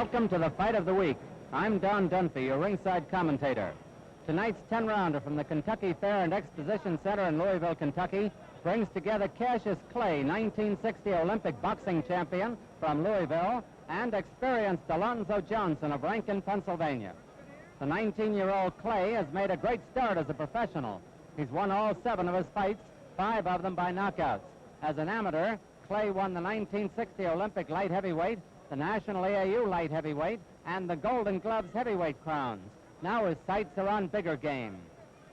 Welcome to the fight of the week. I'm Don Dunphy, your ringside commentator. Tonight's 10-rounder from the Kentucky Fair and Exposition Center in Louisville, Kentucky, brings together Cassius Clay, 1960 Olympic boxing champion from Louisville, and experienced Alonzo Johnson of Rankin, Pennsylvania. The 19-year-old Clay has made a great start as a professional. He's won all 7 of his fights, 5 of them by knockouts. As an amateur, Clay won the 1960 Olympic light heavyweight, the National AAU light heavyweight, and the Golden Gloves heavyweight crowns. Now his sights are on bigger game.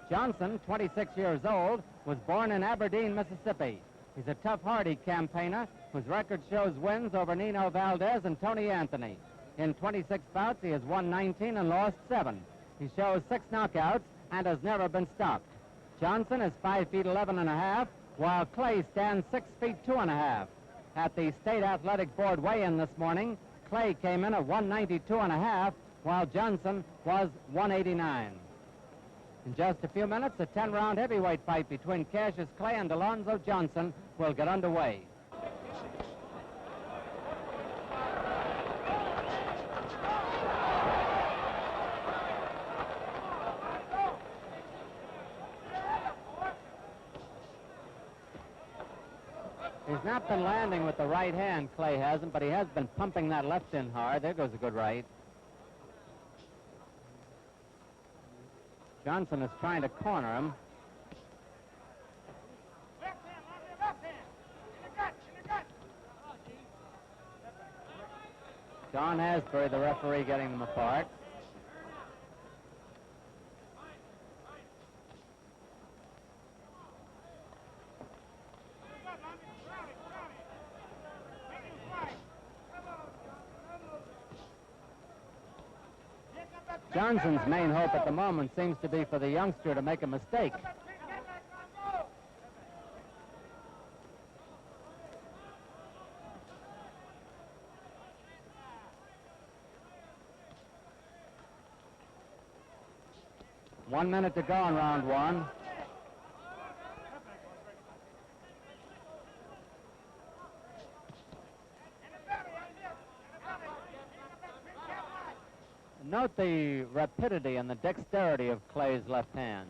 Johnson, 26 years old, was born in Aberdeen, Mississippi. He's a tough, hardy campaigner whose record shows wins over Nino Valdez and Tony Anthony. In 26 bouts, he has won 19 and lost 7. He shows 6 knockouts and has never been stopped. Johnson is 5 feet 11 and a half, while Clay stands 6 feet 2 and a half. At the State Athletic Board weigh-in this morning, Clay came in at 192 and a half, while Johnson was 189. In just a few minutes, a 10-round heavyweight fight between Cassius Clay and Alonzo Johnson will get underway. He's not been landing with the right hand, Clay hasn't, but he has been pumping that left in hard. There goes a good right. Johnson is trying to corner him. John Asbury, the referee, getting them apart. Johnson's main hope at the moment seems to be for the youngster to make a mistake. One minute to go in round 1. Note the rapidity and the dexterity of Clay's left hand.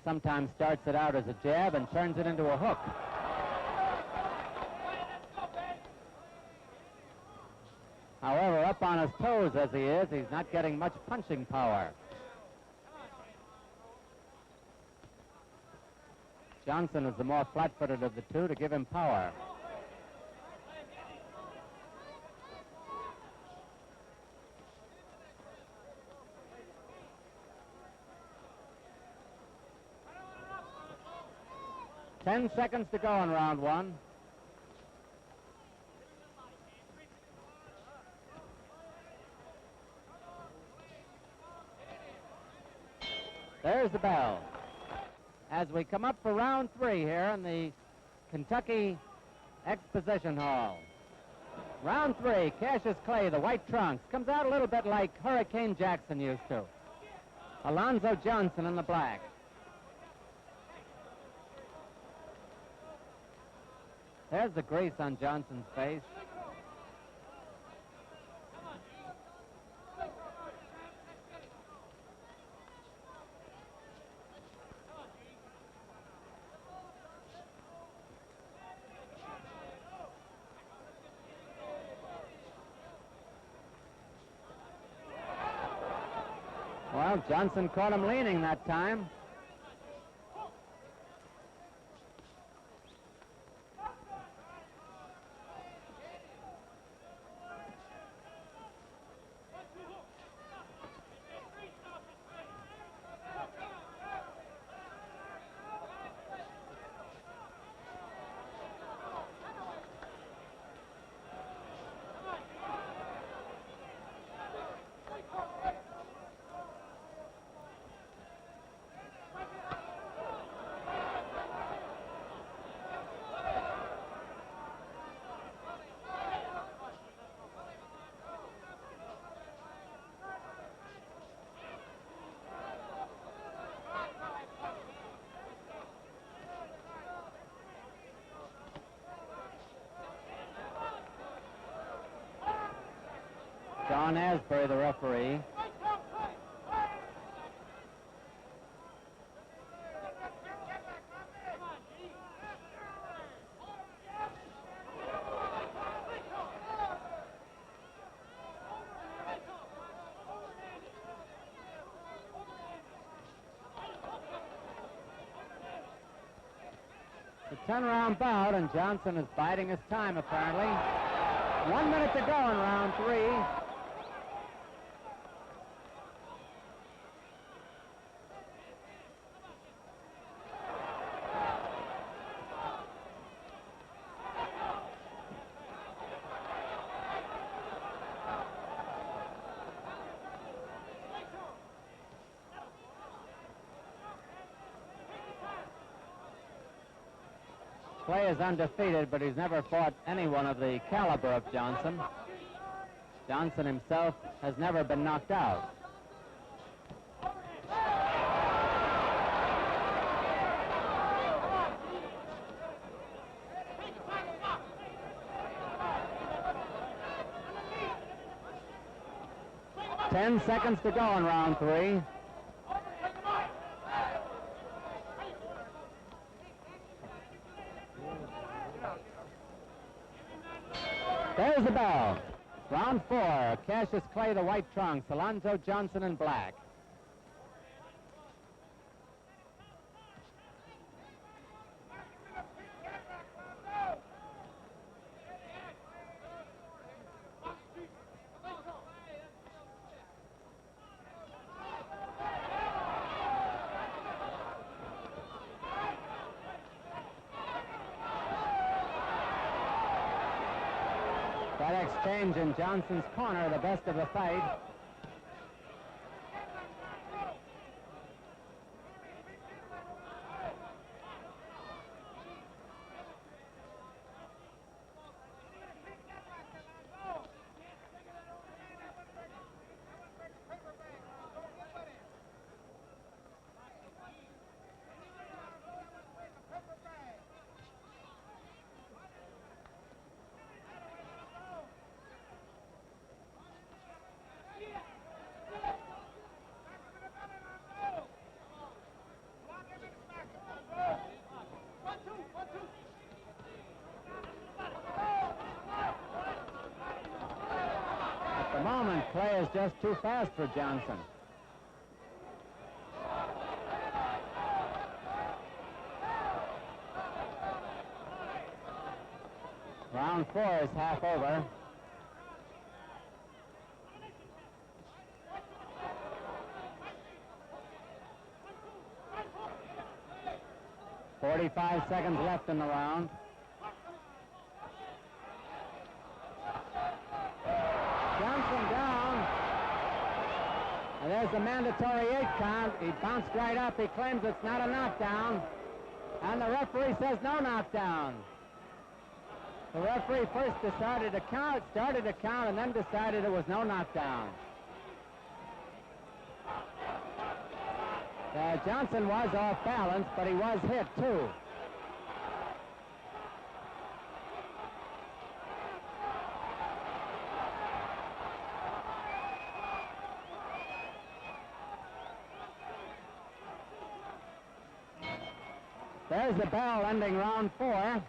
Sometimes starts it out as a jab and turns it into a hook. However, up on his toes as he is, he's not getting much punching power. Johnson is the more flat-footed of the two to give him power. Ten seconds to go in round 1. There's the bell. As we come up for round 3 here in the Kentucky Exposition Hall. Round 3, Cassius Clay, the white trunks, comes out a little bit like Hurricane Jackson used to. Alonzo Johnson in the black. There's the grease on Johnson's face. Well, Johnson caught him leaning that time. Don Asbury, the referee. The 10-round bout, and Johnson is biding his time, apparently. 1 minute to go in round 3. Clay is undefeated, but he's never fought anyone of the caliber of Johnson. Johnson himself has never been knocked out. Ten seconds to go in round 3. There's the bell. Round 4. Cassius Clay, the white trunks. Alonzo Johnson in black. That exchange in Johnson's corner, the best of the fight. At the moment, Clay is just too fast for Johnson. Round 4 is half over. "45 seconds left in the round. Johnson down. And there's the mandatory 8 count. He bounced right up. He claims it's not a knockdown. And the referee says no knockdown. The referee first started to count, and then decided it was no knockdown. Johnson was off balance, but he was hit, too. There's the bell ending round 4.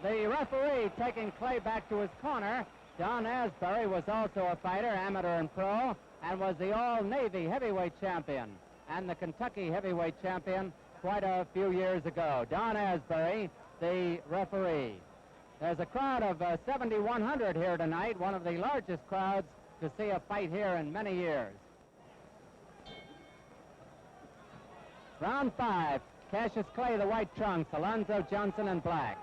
The referee taking Clay back to his corner. Don Asbury was also a fighter, amateur and pro, and was the all-Navy heavyweight champion and the Kentucky heavyweight champion quite a few years ago. Don Asbury, the referee. There's a crowd of 7,100 here tonight, one of the largest crowds to see a fight here in many years. Round 5, Cassius Clay, the white trunks, Alonzo Johnson in black.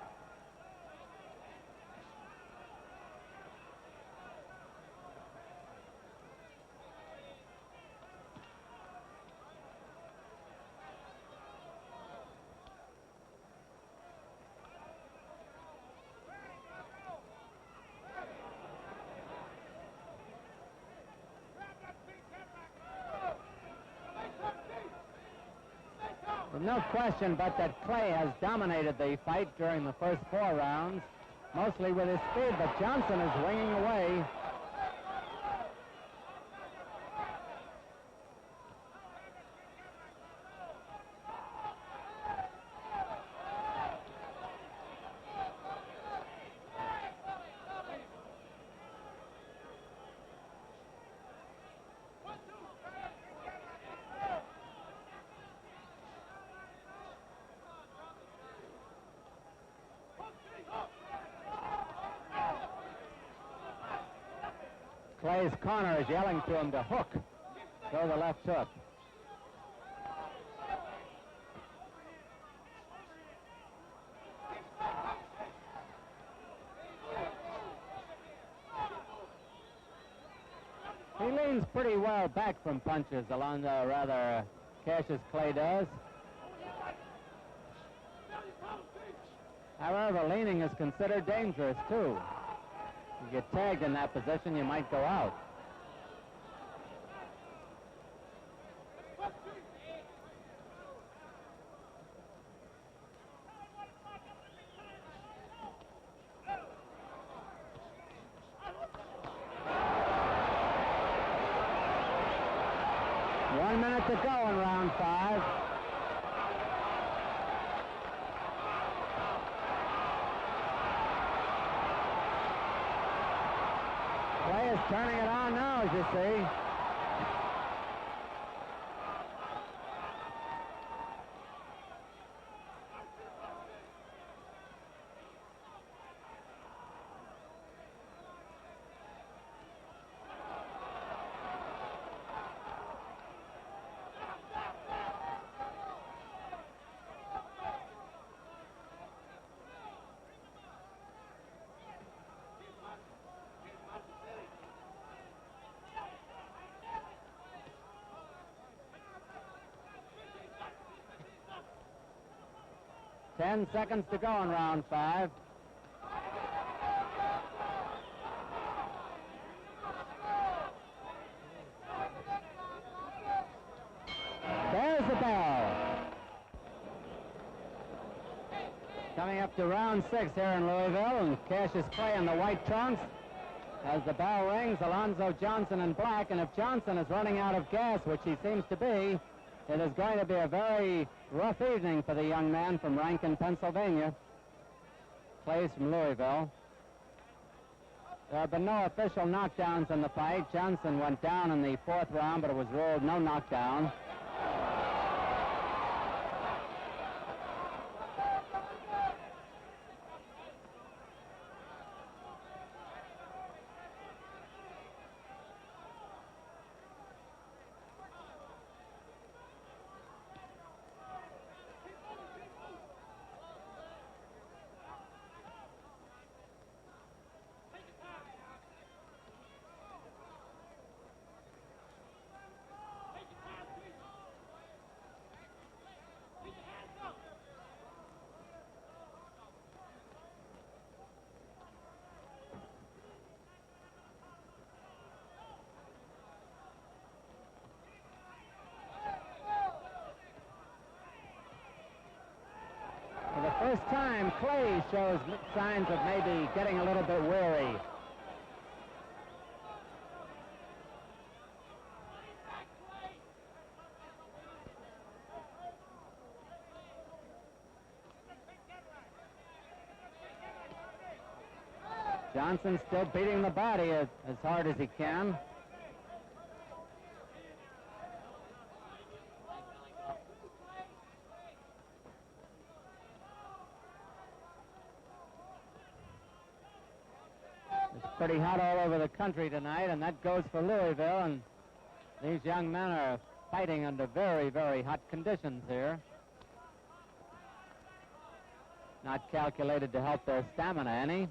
No question but that Clay has dominated the fight during the first 4 rounds. mostly with his speed, but Johnson is winging away. Clay's corner is yelling to him to hook. Throw the left hook. He leans pretty well back from punches, Alonzo, rather Cassius Clay does. However, leaning is considered dangerous, too. You get tagged in that position, you might go out. One minute to go in round 5. Clay is turning it on now, as you see. Ten seconds to go in round 5. There's the bell. Coming up to round 6 here in Louisville, and Cassius Clay in the white trunks. As the bell rings, Alonzo Johnson in black, and if Johnson is running out of gas, which he seems to be, it is going to be a very rough evening for the young man from Rankin, Pennsylvania. Clay's from Louisville. There have been no official knockdowns in the fight. Johnson went down in the 4th round, but it was ruled no knockdown. First time, Clay shows signs of maybe getting a little bit weary. Johnson still beating the body as hard as he can. Pretty hot all over the country tonight, and that goes for Louisville, and these young men are fighting under very, very hot conditions here. Not calculated to help their stamina any.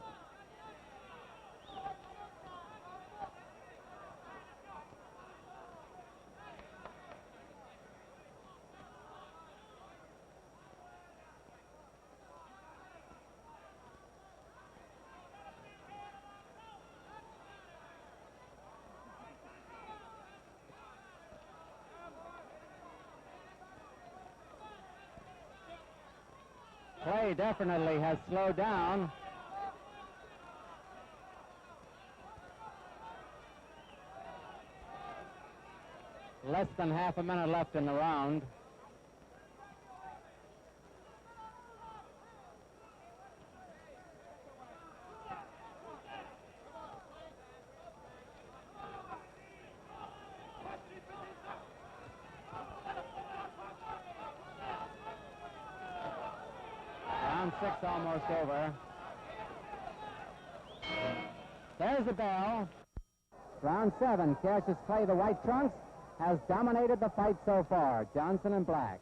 Clay definitely has slowed down. Less than half a minute left in the round. Round 6 almost over. There's the bell. Round 7, Cassius Clay, the white trunks, has dominated the fight so far. Johnson in black.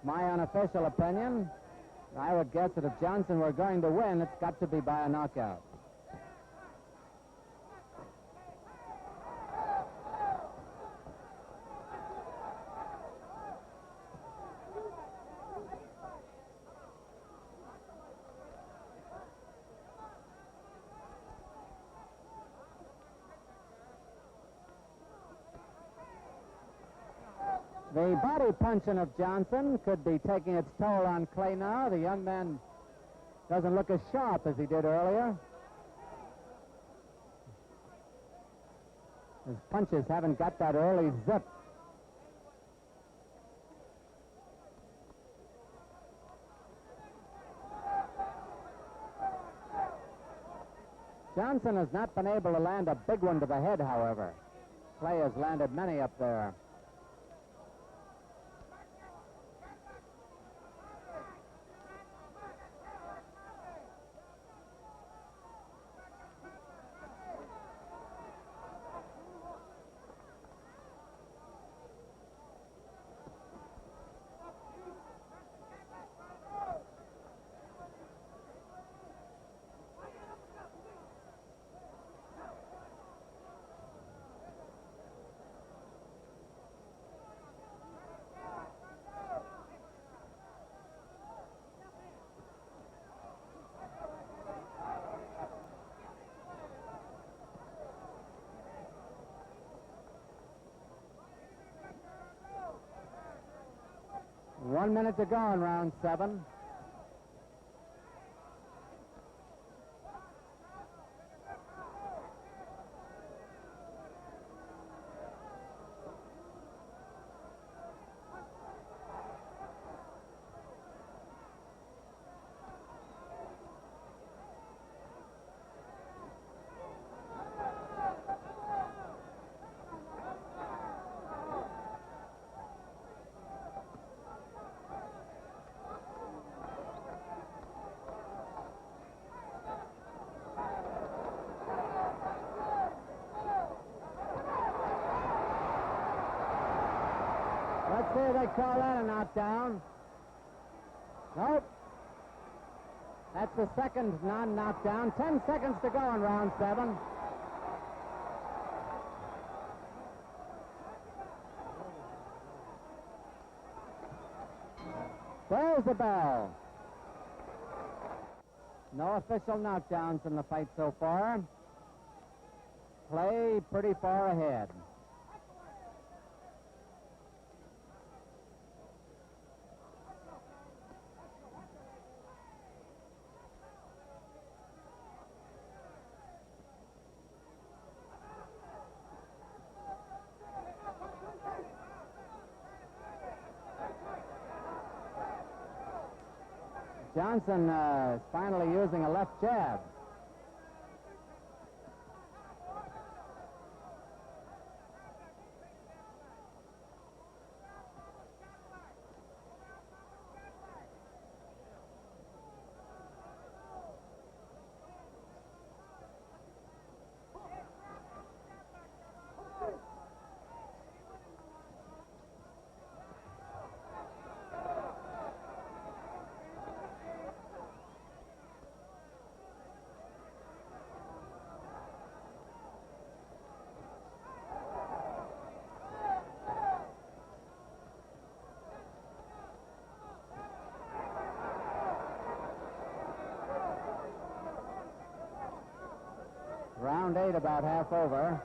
My unofficial opinion, I would guess that if Johnson were going to win, it's got to be by a knockout. The body punching of Johnson could be taking its toll on Clay now. The young man doesn't look as sharp as he did earlier. His punches haven't got that early zip. Johnson has not been able to land a big one to the head, however. Clay has landed many up there. One minute to go in round 7. Let's see if they call that a knockdown. Nope. That's the second non-knockdown. 10 seconds to go in round 7. There's the bell. No official knockdowns in the fight so far. Clay pretty far ahead. Johnson is finally using a left jab. Round 8 about half over.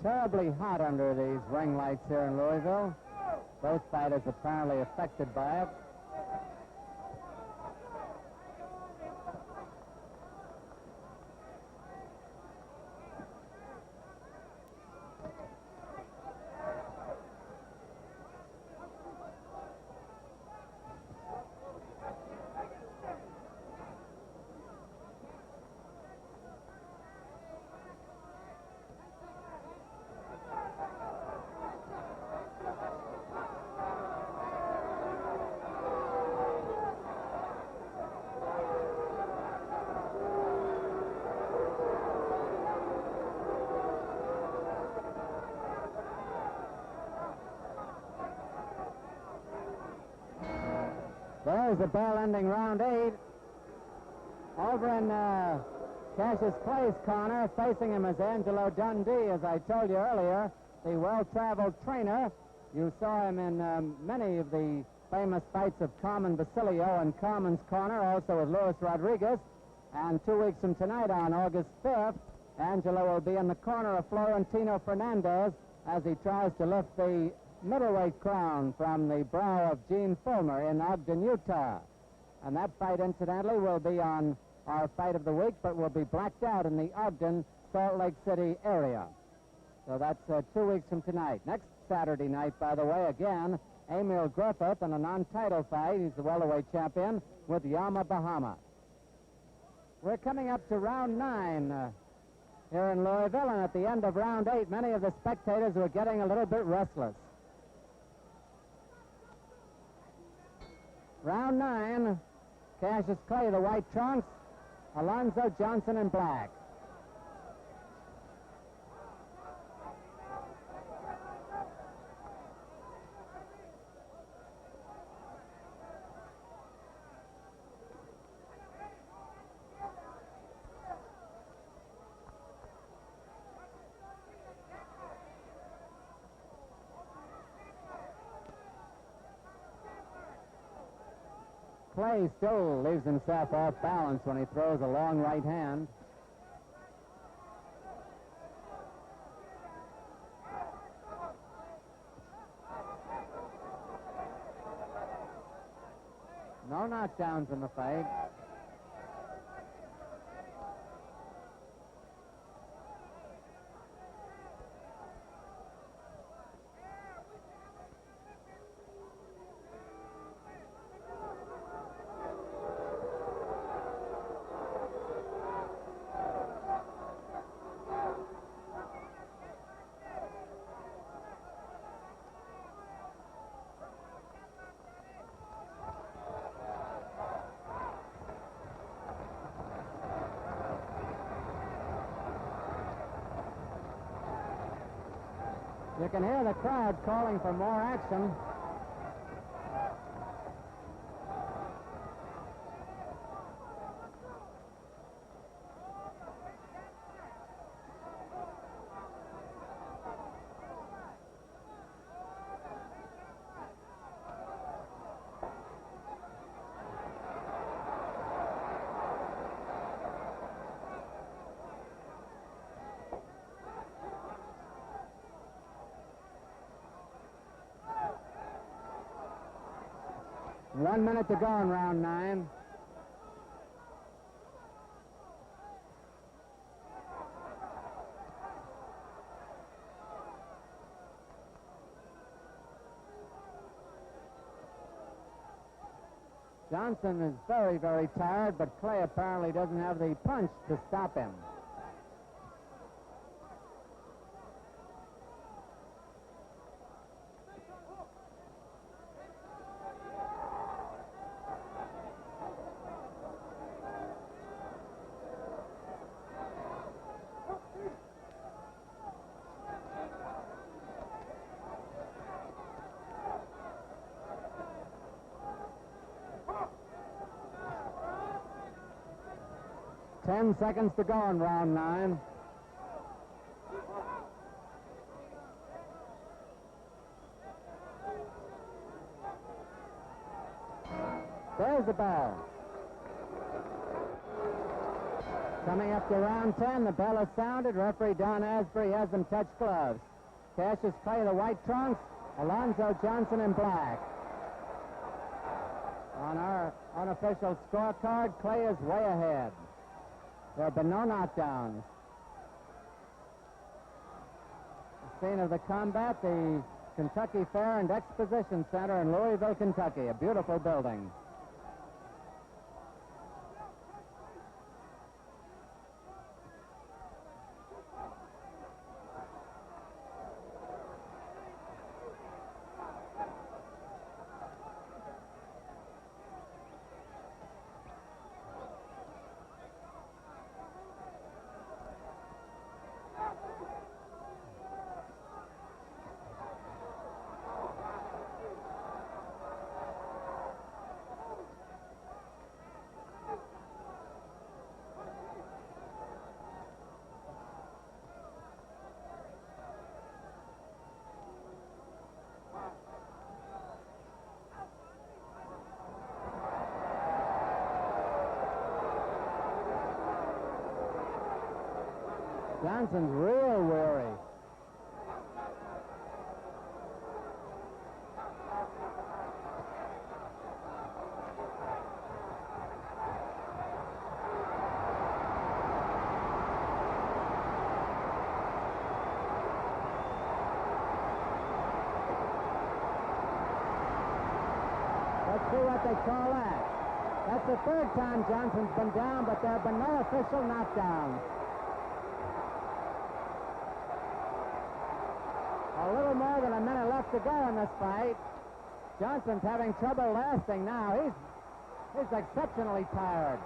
terribly hot under these ring lights here in Louisville. Both fighters apparently affected by it. There's the bell ending round 8. Over in Cassius Clay's corner, facing him is Angelo Dundee, as I told you earlier, the well-traveled trainer. You saw him in many of the famous fights of Carmen Basilio in Carmen's corner, also with Luis Rodriguez. And 2 weeks from tonight, on August 5th, Angelo will be in the corner of Florentino Fernandez as he tries to lift the middleweight crown from the brow of Gene Fulmer in Ogden, Utah. And that fight, incidentally, will be on our fight of the week, but will be blacked out in the Ogden, Salt Lake City area. So that's 2 weeks from tonight. Next Saturday night, by the way, again, Emil Griffith in a non-title fight. He's the welterweight champion with Yama Bahama. We're coming up to round 9 here in Louisville, and at the end of round 8, many of the spectators were getting a little bit restless. Round 9, Cassius Clay, the white trunks, Alonzo Johnson in black. Clay still leaves himself off balance when he throws a long right hand. No knockdowns in the fight. You can hear the crowd calling for more action. One minute to go in round 9. Johnson is very, very tired, but Clay apparently doesn't have the punch to stop him. Ten seconds to go in round 9. There's the ball. Coming up to round 10, the bell is sounded. Referee Don Asbury has them touch gloves. Cassius Clay, the white trunks. Alonzo Johnson in black. On our unofficial scorecard, Clay is way ahead. There have been no knockdowns. The scene of the combat, the Kentucky Fair and Exposition Center in Louisville, Kentucky. A beautiful building. Johnson's real weary. Let's see what they call that. That's the third time Johnson's been down, but there have been no official knockdowns. A little more than a minute left to go in this fight. Johnson's having trouble lasting now. He's exceptionally tired.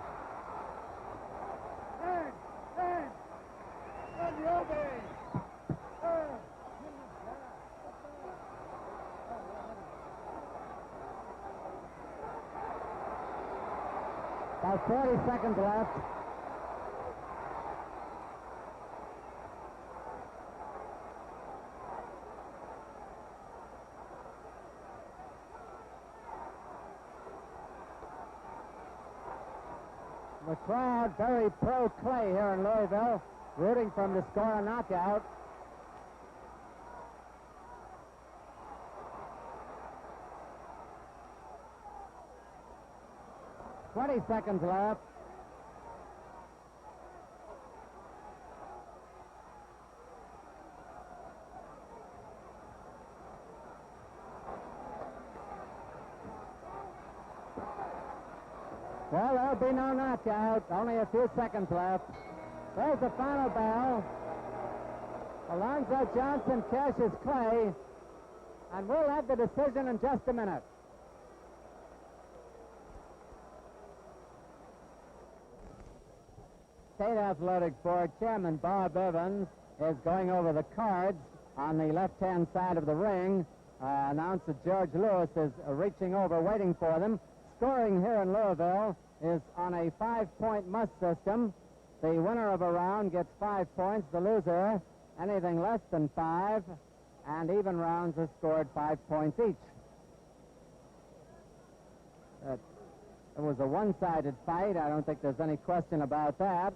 About 40 seconds left. The crowd very pro-Clay here in Louisville, rooting for him to score a knockout. "20 seconds left. Well, there'll be no knockout. Only a few seconds left. There's the final bell. Alonzo Johnson, Cassius Clay. And we'll have the decision in just a minute. State Athletic Board Chairman Bob Evans is going over the cards on the left-hand side of the ring. Announcer George Lewis is reaching over, waiting for them. Scoring here in Louisville is on a 5-point must system. The winner of a round gets 5 points. The loser, anything less than 5, and even rounds are scored 5 points each. It was a one-sided fight. I don't think there's any question about that.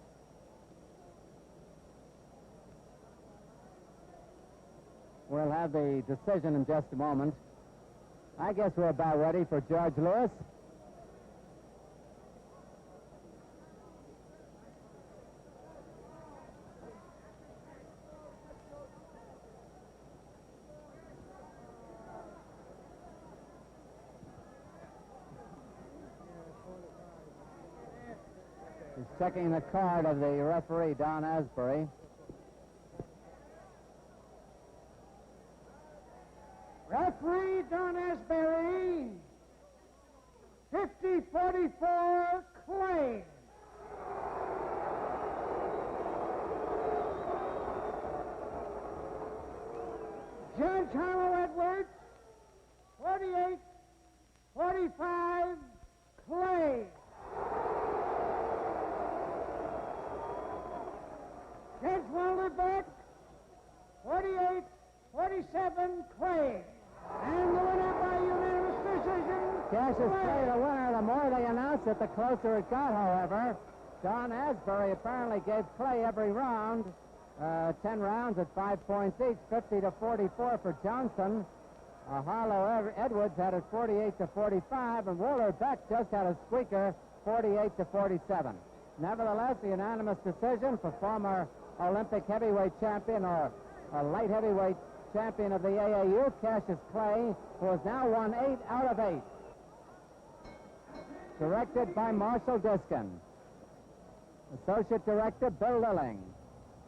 We'll have the decision in just a moment. I guess we're about ready for George Lewis. He's checking the card of the referee, Don Asbury. Referee Don Asbury, 50-44, Clay. Judge Harlow Edwards, 48-45, Clay. Judge Walter Beck, 48-47, Clay. And the winner by unanimous decision, Cassius Clay, the winner. The more they announce it, the closer it got, however. Don Asbury apparently gave Clay every round. 10 rounds at 5 points each, 50 to 44 for Johnson. Harlow Edwards had it 48 to 45, and Wooler Beck just had a squeaker, 48 to 47. Nevertheless, the unanimous decision for former Olympic heavyweight champion or light heavyweight champion of the AAU, Cassius Clay, who has now won 8 out of 8. Directed by Marshall Diskin. Associate Director Bill Lilling.